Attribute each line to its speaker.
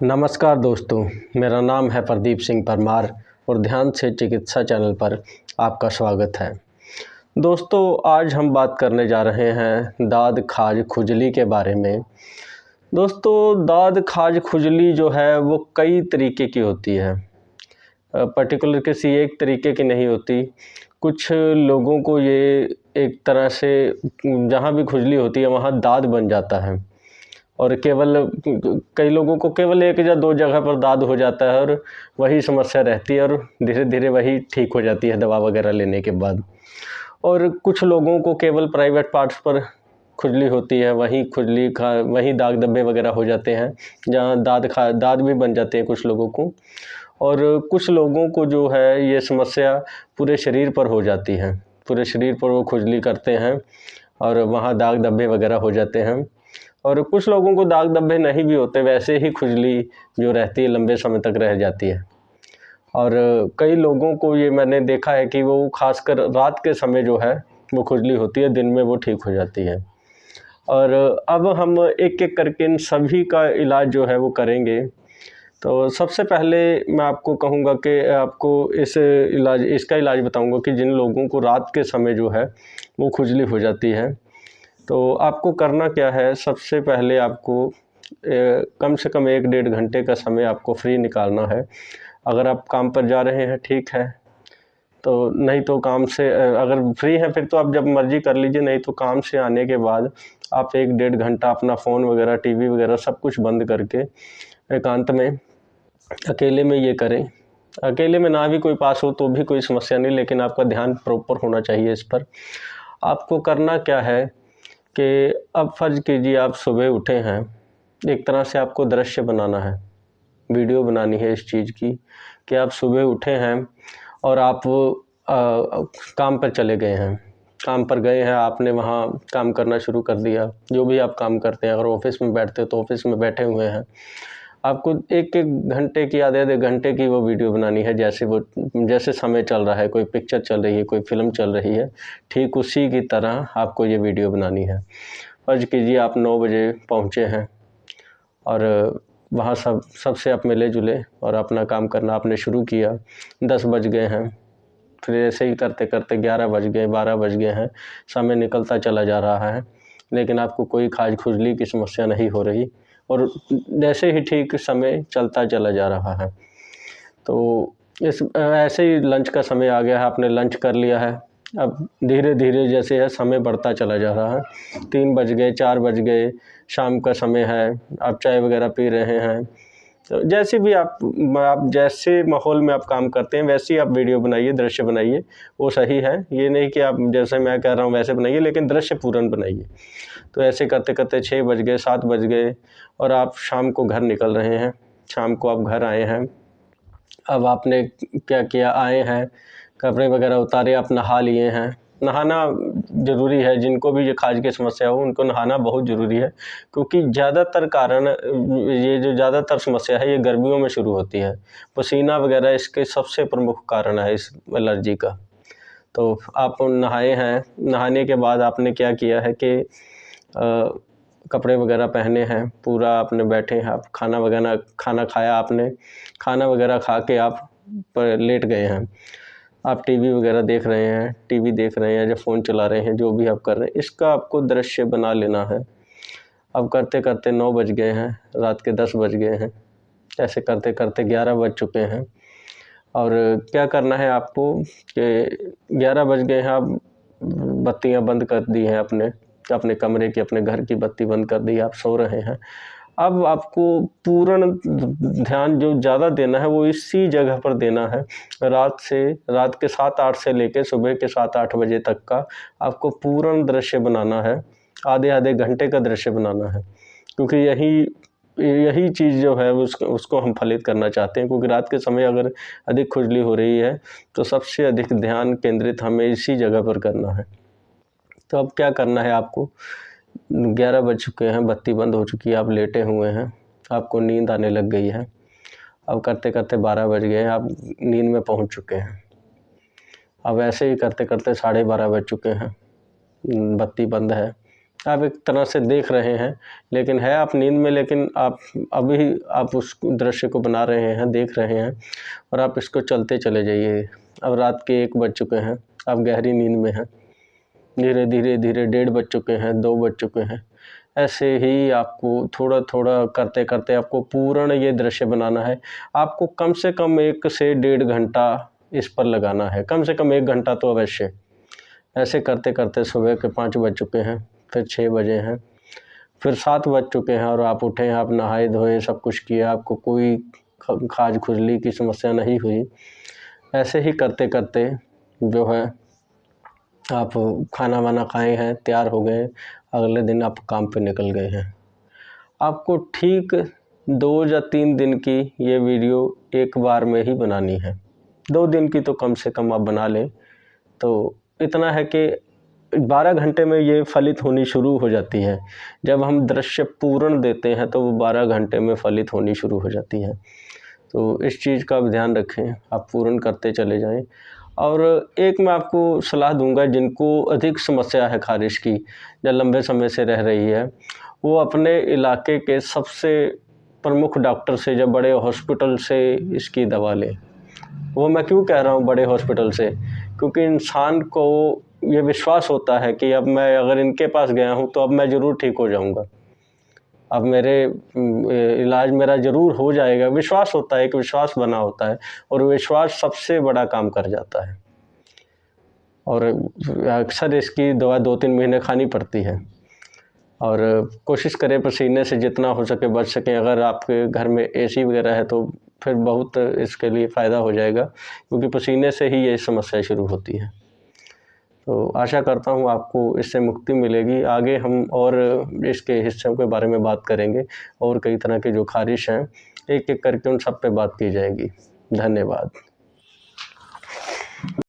Speaker 1: नमस्कार दोस्तों, मेरा नाम है प्रदीप सिंह परमार और ध्यान से चिकित्सा चैनल पर आपका स्वागत है। दोस्तों, आज हम बात करने जा रहे हैं दाद खाज खुजली के बारे में। दोस्तों, दाद खाज खुजली जो है वो कई तरीके की होती है, पर्टिकुलर किसी एक तरीके की नहीं होती। कुछ लोगों को ये एक तरह से जहाँ भी खुजली होती है वहाँ दाद बन जाता है और कई लोगों को केवल एक या दो जगह पर दाद हो जाता है और वही समस्या रहती है और धीरे धीरे वही ठीक हो जाती है दवा वगैरह लेने के बाद। और कुछ लोगों को केवल प्राइवेट पार्ट्स पर खुजली होती है, वहीं दाग धब्बे वगैरह हो जाते हैं जहाँ दाद भी बन जाते हैं कुछ लोगों को। और कुछ लोगों को जो है ये समस्या पूरे शरीर पर हो जाती है, पूरे शरीर पर वो खुजली करते हैं और वहाँ दाग धब्बे वगैरह हो जाते हैं। और कुछ लोगों को दाग धब्बे नहीं भी होते, वैसे ही खुजली जो रहती है लंबे समय तक रह जाती है। और कई लोगों को ये मैंने देखा है कि वो खासकर रात के समय जो है वो खुजली होती है, दिन में वो ठीक हो जाती है। और अब हम एक एक करके इन सभी का इलाज जो है वो करेंगे। तो सबसे पहले मैं आपको कहूँगा कि आपको इसका इलाज बताऊँगा कि जिन लोगों को रात के समय जो है वो खुजली हो जाती है, तो आपको करना क्या है। सबसे पहले आपको कम से कम 1-1.5 घंटे का समय आपको फ्री निकालना है। अगर आप काम पर जा रहे हैं ठीक है, तो नहीं तो काम से अगर फ्री हैं फिर तो आप जब मर्ज़ी कर लीजिए, नहीं तो काम से आने के बाद आप 1-1.5 घंटा अपना फ़ोन वगैरह, टीवी वगैरह सब कुछ बंद करके एकांत में अकेले में ये करें। अकेले में ना भी कोई पास हो तो भी कोई समस्या नहीं, लेकिन आपका ध्यान प्रॉपर होना चाहिए इस पर। आपको करना क्या है कि अब फ़र्ज़ कीजिए आप सुबह उठे हैं, एक तरह से आपको दृश्य बनाना है, वीडियो बनानी है इस चीज़ की कि आप सुबह उठे हैं और आप काम पर चले गए हैं, काम पर गए हैं, आपने वहाँ काम करना शुरू कर दिया। जो भी आप काम करते हैं, अगर ऑफ़िस में बैठते हो तो ऑफ़िस में बैठे हुए हैं, आपको 1-1 घंटे की, आधे-आधे घंटे की वो वीडियो बनानी है। जैसे समय चल रहा है, कोई पिक्चर चल रही है, कोई फ़िल्म चल रही है, ठीक उसी की तरह आपको ये वीडियो बनानी है। फ़र्ज़ कीजिए आप 9 बजे पहुँचे हैं और वहाँ सबसे आप मिले-जुले और अपना काम करना आपने शुरू किया। 10 बज गए हैं, फिर ऐसे ही करते-करते 11 बज गए, 12 बज गए हैं, समय निकलता चला जा रहा है, लेकिन आपको कोई खाज खुजली की समस्या नहीं हो रही और जैसे ही ठीक समय चलता चला जा रहा है। तो ऐसे ही लंच का समय आ गया है, आपने लंच कर लिया है। अब धीरे-धीरे जैसे है समय बढ़ता चला जा रहा है, 3 बज गए, 4 बज गए, शाम का समय है, आप चाय वगैरह पी रहे हैं। तो जैसे भी आप जैसे माहौल में आप काम करते हैं वैसे ही आप वीडियो बनाइए, दृश्य बनाइए, वो सही है। ये नहीं कि आप जैसे मैं कह रहा हूँ वैसे बनाइए, लेकिन दृश्य पूर्ण बनाइए। तो ऐसे करते-करते 6 बज गए, 7 बज गए और आप शाम को घर निकल रहे हैं। शाम को आप घर आए हैं। अब आपने क्या किया, आए हैं, कपड़े वगैरह उतारे, आप नहा लिए हैं। नहाना ज़रूरी है, जिनको भी ये खाज की समस्या हो उनको नहाना बहुत ज़रूरी है, क्योंकि ये जो ज़्यादातर समस्या है ये गर्मियों में शुरू होती है। पसीना वगैरह इसके सबसे प्रमुख कारण है इस एलर्जी का। तो आप नहाए हैं, नहाने के बाद आपने क्या किया है कि कपड़े वगैरह पहने हैं, पूरा आपने बैठे हैं, आप खाना खाया आपने, खाना वगैरह खा के आप लेट गए हैं। आप टीवी वगैरह देख रहे हैं, टीवी देख रहे हैं या फ़ोन चला रहे हैं, जो भी आप कर रहे हैं, इसका आपको दृश्य बना लेना है। अब करते-करते 9 बज गए हैं, रात के 10 बज गए हैं, ऐसे करते-करते 11 बज चुके हैं और क्या करना है आपको कि 11 बज गए हैं, आप बत्तियाँ बंद कर दी हैं अपने कमरे की, अपने घर की बत्ती बंद कर दी, आप सो रहे हैं। अब आपको पूर्ण ध्यान जो ज़्यादा देना है वो इसी जगह पर देना है। रात के 7-8 से लेके सुबह के 7-8 बजे तक का आपको पूर्ण दृश्य बनाना है, आधे-आधे घंटे का दृश्य बनाना है, क्योंकि यही चीज़ जो है उसको हम फलित करना चाहते हैं। क्योंकि रात के समय अगर अधिक खुजली हो रही है तो सबसे अधिक ध्यान केंद्रित हमें इसी जगह पर करना है। तो अब क्या करना है आपको, 11 बज चुके हैं, बत्ती बंद हो चुकी है, आप लेटे हुए हैं, आपको नींद आने लग गई है। अब करते-करते 12 बज गए हैं, आप नींद में पहुंच चुके हैं। अब ऐसे ही करते-करते 12:30 बज चुके हैं, बत्ती बंद है, आप एक तरह से देख रहे हैं, लेकिन है आप नींद में, लेकिन आप अभी आप उस दृश्य को बना रहे हैं, देख रहे हैं, और आप इसको चलते चले जाइए। अब रात के 1 बज चुके हैं, आप गहरी नींद में हैं। धीरे धीरे धीरे 1:30 बज चुके हैं, 2 बज चुके हैं। ऐसे ही आपको थोड़ा थोड़ा करते करते आपको पूर्ण ये दृश्य बनाना है। आपको कम से कम 1 से 1.5 घंटा इस पर लगाना है, कम से कम 1 घंटा तो अवश्य। ऐसे करते करते सुबह के 5 बज चुके हैं, फिर 6 बजे हैं, फिर 7 बज चुके हैं और आप उठे हैं, आप नहाए धोए सब कुछ किया, आपको कोई खाज खुजली की समस्या नहीं हुई। ऐसे ही करते करते जो है आप खाना वाना खाए हैं, तैयार हो गए, अगले दिन आप काम पे निकल गए हैं। आपको ठीक 2 या 3 दिन की ये वीडियो एक बार में ही बनानी है। 2 दिन की तो कम से कम आप बना लें, तो इतना है कि 12 घंटे में ये फलित होनी शुरू हो जाती है। जब हम दृश्य पूर्ण देते हैं तो वो 12 घंटे में फलित होनी शुरू हो जाती है। तो इस चीज़ का आप ध्यान रखें, आप पूर्ण करते चले जाएं। और एक मैं आपको सलाह दूंगा, जिनको अधिक समस्या है खारिश की या लंबे समय से रह रही है, वो अपने इलाके के सबसे प्रमुख डॉक्टर से या बड़े हॉस्पिटल से इसकी दवा लें। वो मैं क्यों कह रहा हूँ बड़े हॉस्पिटल से, क्योंकि इंसान को ये विश्वास होता है कि अब मैं अगर इनके पास गया हूँ तो अब मैं ज़रूर ठीक हो जाऊँगा, अब मेरे इलाज मेरा ज़रूर हो जाएगा। विश्वास होता है, एक विश्वास बना होता है, और विश्वास सबसे बड़ा काम कर जाता है। और अक्सर इसकी दवा 2-3 महीने खानी पड़ती है। और कोशिश करें पसीने से जितना हो सके बच सकें। अगर आपके घर में एसी वगैरह है तो फिर बहुत इसके लिए फ़ायदा हो जाएगा, क्योंकि पसीने से ही ये समस्या शुरू होती है। तो आशा करता हूँ आपको इससे मुक्ति मिलेगी। आगे हम और इसके हिस्सों के बारे में बात करेंगे, और कई तरह के जो खारिश हैं एक एक करके उन सब पे बात की जाएगी। धन्यवाद।